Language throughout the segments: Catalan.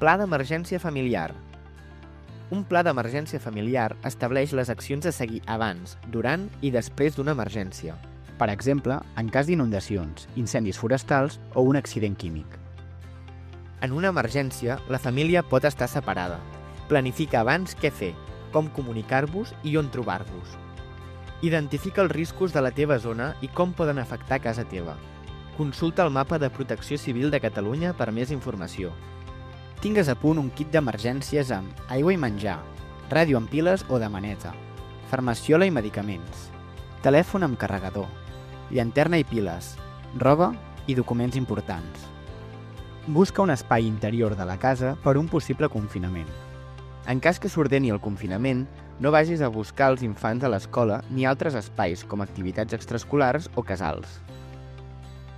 Pla d'emergència familiar. Un pla d'emergència familiar estableix les accions a seguir abans, durant i després d'una emergència. Per exemple, en cas d'inundacions, incendis forestals o un accident químic. En una emergència, la família pot estar separada. Planifica abans què fer, com comunicar-vos i on trobar-vos. Identifica els riscos de la teva zona i com poden afectar casa teva. Consulta el mapa de Protecció Civil de Catalunya per més informació. Tingues a punt un kit d'emergències amb aigua i menjar, ràdio amb piles o de maneta, farmaciola i medicaments, telèfon amb carregador, llanterna i piles, roba i documents importants. Busca un espai interior de la casa per un possible confinament. En cas que s'ordeni el confinament, no vagis a buscar els infants a l'escola ni altres espais com activitats extraescolars o casals.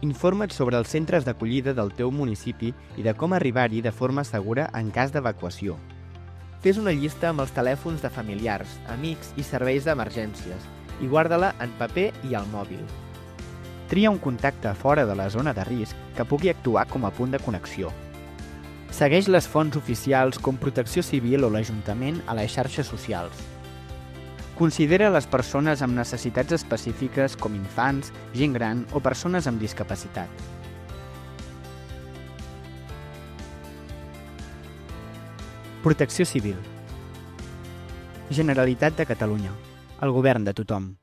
Informa't sobre els centres d'acollida del teu municipi i de com arribar-hi de forma segura en cas d'evacuació. Fes una llista amb els telèfons de familiars, amics i serveis d'emergències i guarda-la en paper i al mòbil. Tria un contacte fora de la zona de risc que pugui actuar com a punt de connexió. Segueix les fonts oficials com Protecció Civil o l'Ajuntament a les xarxes socials. Considera les persones amb necessitats específiques com infants, gent gran o persones amb discapacitat. Protecció Civil. Generalitat de Catalunya. El govern de tothom.